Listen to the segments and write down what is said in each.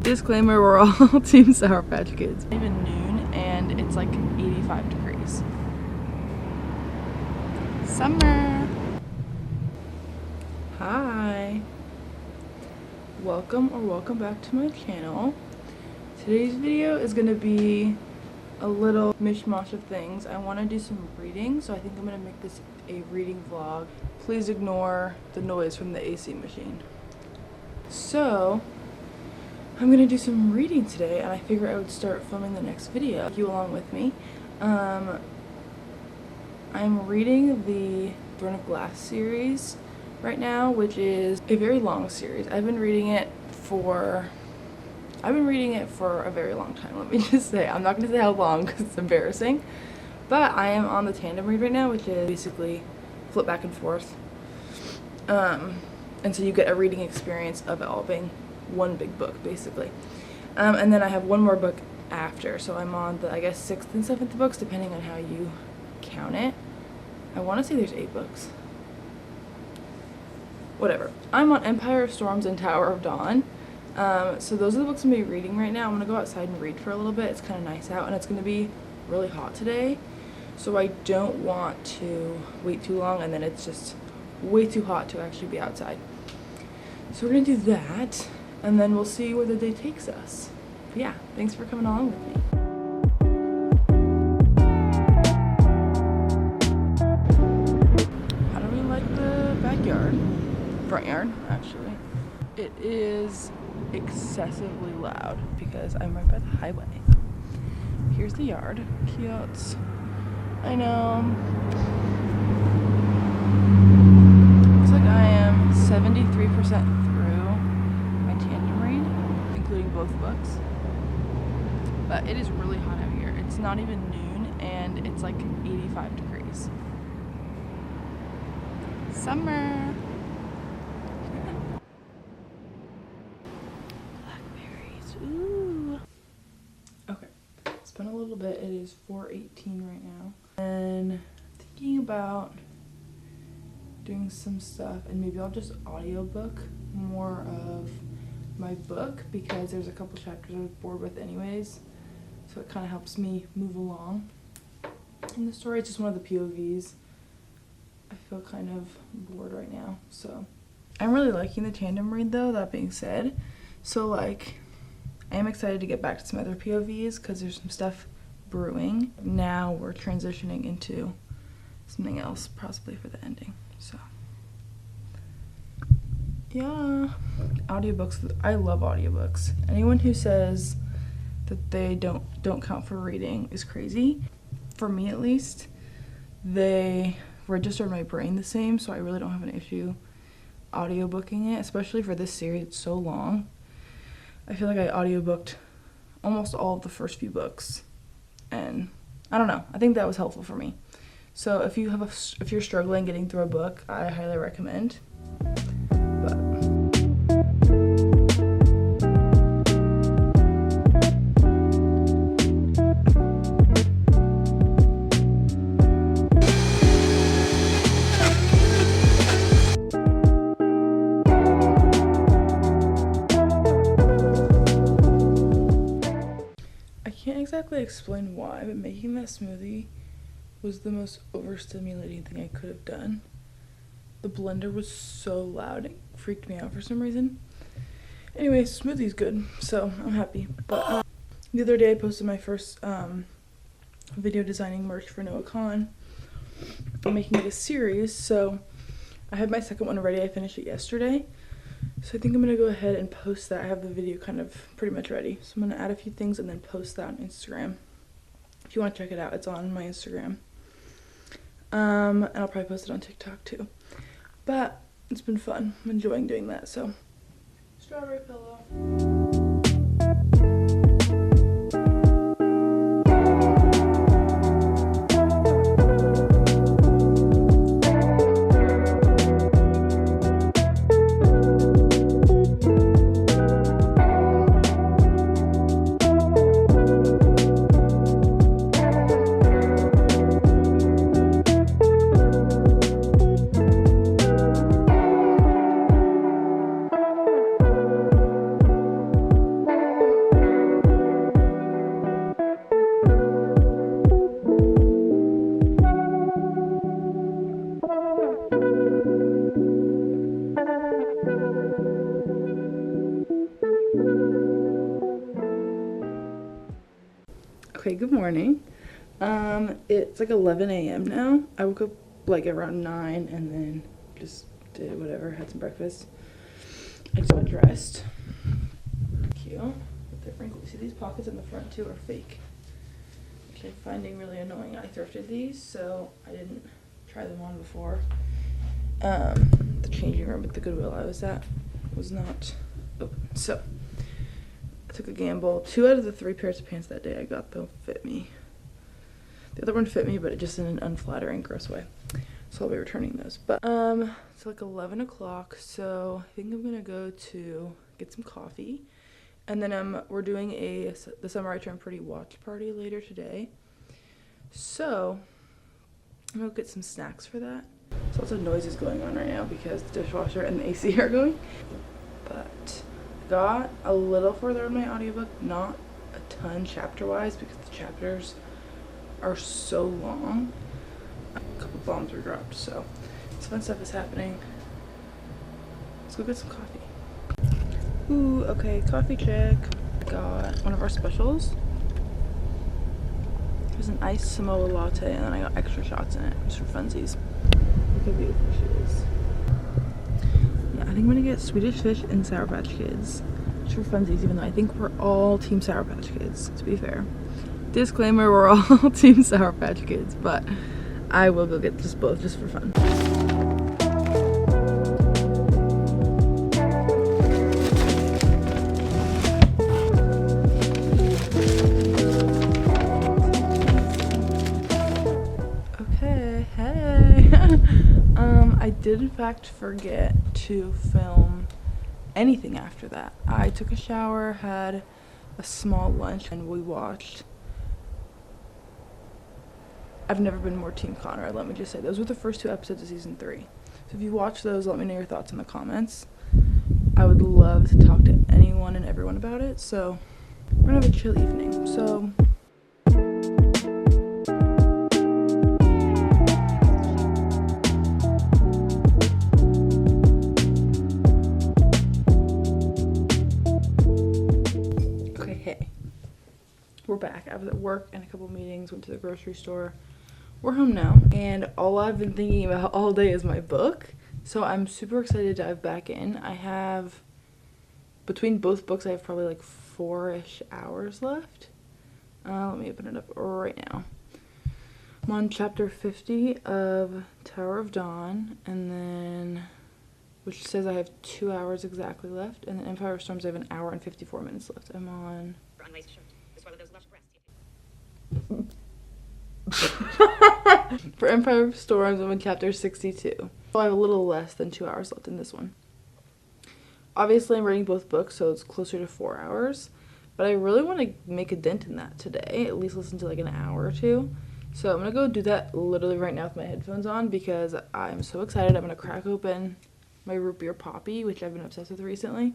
Disclaimer, we're all Team Sour Patch Kids. It's even noon and it's like 85 degrees. Summer! Hi! Welcome back to my channel. Today's video is going to be a little mishmash of things. I want to do some reading, so I think I'm going to make this a reading vlog. Please ignore the noise from the AC machine. So, I'm going to do some reading today, and I figure I would start filming the next video. You along with me. I'm reading the Throne of Glass series right now, which is a very long series. I've been reading it for a very long time, let me just say. I'm not going to say how long because it's embarrassing. But I am on the tandem read right now, which is basically flip back and forth. And so you get a reading experience of it all being one big book, basically. And then I have one more book after, so I'm on the, I guess, 6th and 7th books, depending on how you count it. I want to say there's 8 books. Whatever. I'm on Empire of Storms and Tower of Dawn. So those are the books I'm going to be reading right now. I'm going to go outside and read for a little bit. It's kind of nice out, and it's going to be really hot today. So I don't want to wait too long, and then it's just way too hot to actually be outside. So we're going to do that. And then we'll see where the day takes us. But yeah, thanks for coming along with me. How do we like the backyard? Front yard, actually. It is excessively loud because I'm right by the highway. Here's the yard. Cute. I know. Looks like I am 73% both books, but it is really hot out here. It's not even noon and it's like 85 degrees. Summer. Blackberries. Ooh. Okay, it's been a little bit. It is 4:18 right now, and thinking about doing some stuff, and maybe I'll just audiobook more of my book because there's a couple chapters I was bored with anyways, so it kind of helps me move along in the story. It's just one of the POVs. I feel kind of bored right now, so I'm really liking the tandem read though, that being said. So like, I am excited to get back to some other POVs because there's some stuff brewing. Now we're transitioning into something else, possibly for the ending, so yeah. Audiobooks, I love audiobooks. Anyone who says that they don't count for reading is crazy. For me at least, they register my brain the same, so I really don't have an issue audiobooking it, especially for this series. It's so long. I feel like I audiobooked almost all of the first few books, and I don't know, I think that was helpful for me. So if you're struggling getting through a book, I highly recommend. Exactly explain why, but making that smoothie was the most overstimulating thing I could have done. The blender was so loud, it freaked me out for some reason. Anyway, smoothie's good, so I'm happy. But the other day I posted my first video designing merch for NoahCon. I'm making it a series, so I have my second one ready. I finished it yesterday. So I think I'm going to go ahead and post that. I have the video kind of pretty much ready. So I'm going to add a few things and then post that on Instagram. If you want to check it out, it's on my Instagram. And I'll probably post it on TikTok too. But it's been fun. I'm enjoying doing that. So, strawberry pillow. Okay, good morning. It's like 11 a.m. now. I woke up like around 9 and then just did whatever, had some breakfast. I just got dressed. Cute. With the wrinkles. See, these pockets in the front too are fake, which I'm finding really annoying. I thrifted these, so I didn't try them on before. The changing room at the Goodwill I was at was not open, so I took a gamble. 2 out of the 3 pairs of pants that day I got though fit me. The other one fit me, but it just in an unflattering, gross way. So I'll be returning those. But it's like 11 o'clock, so I think I'm gonna go to get some coffee, and then we're doing the Summer I Turned Pretty watch party later today. So I'm gonna get some snacks for that. There's lots of noises going on right now because the dishwasher and the AC are going. But I got a little further in my audiobook, not a ton chapter-wise because the chapters are so long. A couple bombs were dropped, so some fun stuff is happening. Let's go get some coffee. Ooh, okay, coffee check. I got one of our specials. There's an iced Samoa latte, and then I got extra shots in it, just for funsies. Look how beautiful she is. Yeah, I think I'm gonna get Swedish Fish and Sour Patch Kids, just for funsies, even though I think we're all Team Sour Patch Kids, to be fair. Disclaimer, we're all Team Sour Patch Kids, but I will go get just both just for fun. Okay, hey. I did in fact forget to film anything after that. I took a shower, had a small lunch, and we watched I've never been more Team Conrad, let me just say. Those were the first 2 episodes of season 3. So if you watch those, let me know your thoughts in the comments. I would love to talk to anyone and everyone about it. So we're gonna have a chill evening. So okay, hey. We're back. I was at work and a couple meetings, went to the grocery store. We're home now, and all I've been thinking about all day is my book. So I'm super excited to dive back in. I have, between both books, I have probably like 4-ish hours left. Let me open it up right now. I'm on chapter 50 of Tower of Dawn, and then, which says I have 2 hours exactly left, and then Empire of Storms I have 1 hour and 54 minutes left. I'm on... For Empire of Storms, I'm in chapter 62. So I have a little less than 2 hours left in this one. Obviously, I'm reading both books, so it's closer to 4 hours. But I really want to make a dent in that today, at least listen to like an hour or 2. So I'm going to go do that literally right now with my headphones on because I'm so excited. I'm going to crack open my root beer poppy, which I've been obsessed with recently,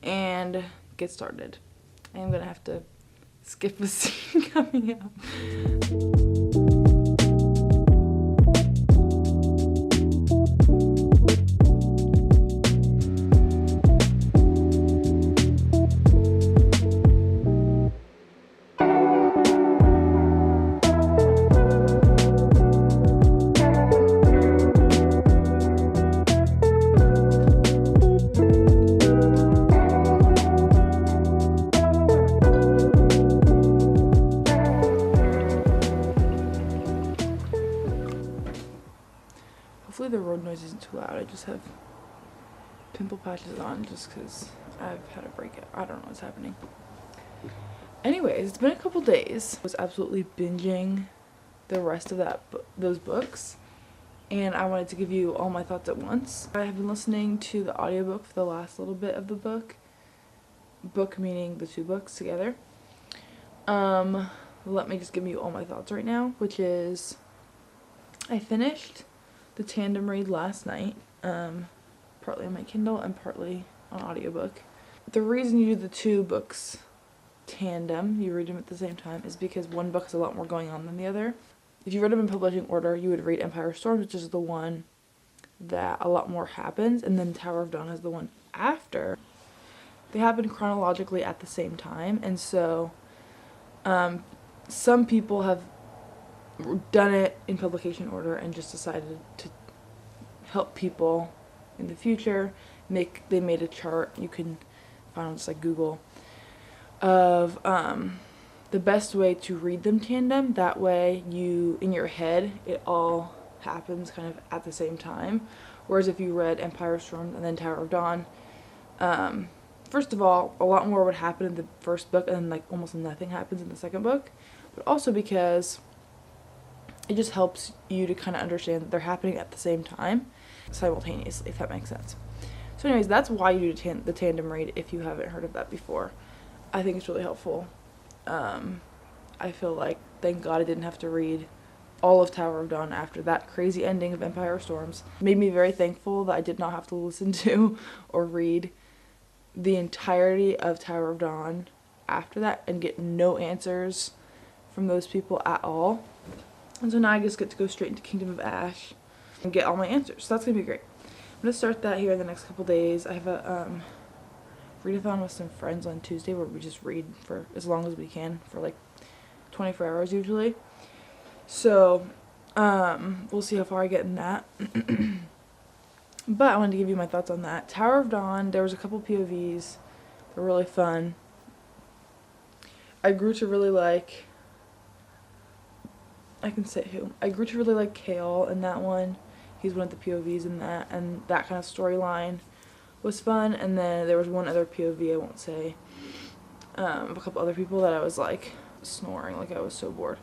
and get started. I am going to have to skip a scene coming up. Hopefully the road noise isn't too loud. I just have pimple patches on just because I've had a breakout. I don't know what's happening. Anyways, it's been a couple days. I was absolutely binging the rest of those books, and I wanted to give you all my thoughts at once. I have been listening to the audiobook for the last little bit of the book. Book meaning the 2 books together. Let me just give you all my thoughts right now, which is I finished the tandem read last night, partly on my Kindle and partly on audiobook. The reason you do the 2 books tandem, you read them at the same time, is because one book has a lot more going on than the other. If you read them in publishing order, you would read Empire of Storms, which is the one that a lot more happens, and then Tower of Dawn is the one after. They happen chronologically at the same time, and so some people have done it in publication order and just decided to help people in the future. They made a chart you can find on just like Google of the best way to read them tandem. That way in your head it all happens kind of at the same time. Whereas if you read Empire of Storms and then Tower of Dawn, first of all, a lot more would happen in the first book and then like almost nothing happens in the second book. But also because it just helps you to kind of understand that they're happening at the same time, simultaneously, if that makes sense. So anyways, that's why you do the tandem read if you haven't heard of that before. I think it's really helpful. I feel like, thank God I didn't have to read all of Tower of Dawn after that crazy ending of Empire of Storms. It made me very thankful that I did not have to listen to or read the entirety of Tower of Dawn after that and get no answers from those people at all. And so now I just get to go straight into Kingdom of Ash and get all my answers. So that's going to be great. I'm going to start that here in the next couple days. I have a readathon with some friends on Tuesday where we just read for as long as we can, for like 24 hours usually. So we'll see how far I get in that. But I wanted to give you my thoughts on that. Tower of Dawn, there was a couple POVs. They're really fun. I grew to really like, I grew to really like Kale in that one. He's one of the POVs in that, and that kind of storyline was fun. And then there was one other POV, I won't say, of a couple other people that I was like snoring, like I was so bored.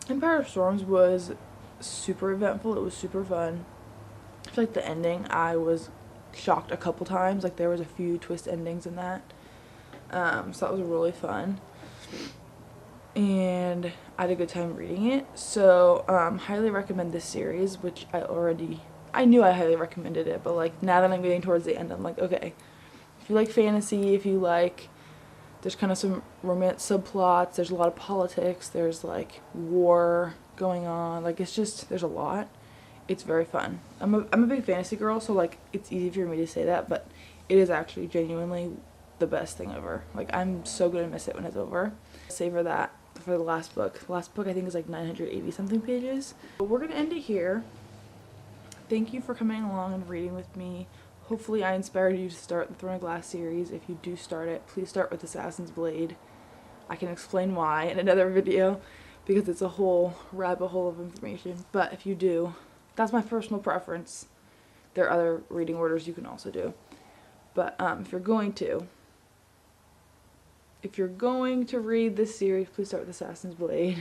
Empire of Storms was super eventful. It was super fun. I feel like the ending, I was shocked a couple times. Like there was a few twist endings in that. So that was really fun. And I had a good time reading it. So highly recommend this series, which I knew I highly recommended it, but like now that I'm getting towards the end, I'm like, okay, if you like fantasy, if you like, there's kind of some romance subplots, there's a lot of politics, there's like war going on, like it's just, there's a lot. It's very fun. I'm a big fantasy girl, so like it's easy for me to say that, but it is actually genuinely the best thing ever. Like I'm so gonna miss it when it's over. Savor that for the last book. The last book I think is like 980 something pages. But we're gonna end it here. Thank you for coming along and reading with me. Hopefully I inspired you to start the Throne of Glass series. If you do start it, please start with Assassin's Blade. I can explain why in another video because it's a whole rabbit hole of information. But if you do, that's my personal preference. There are other reading orders you can also do. But if you're going to read this series, please start with Assassin's Blade.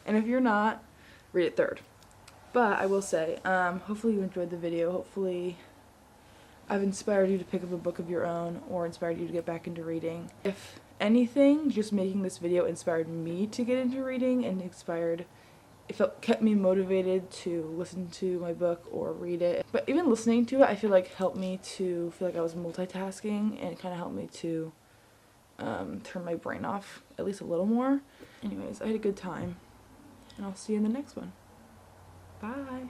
And if you're not, read it third. But I will say, hopefully you enjoyed the video. Hopefully I've inspired you to pick up a book of your own or inspired you to get back into reading. If anything, just making this video inspired me to get into reading and it kept me motivated to listen to my book or read it. But even listening to it, I feel like helped me to feel like I was multitasking, and it kind of helped me to turn my brain off at least a little more. Anyways, I had a good time, and I'll see you in the next one. Bye!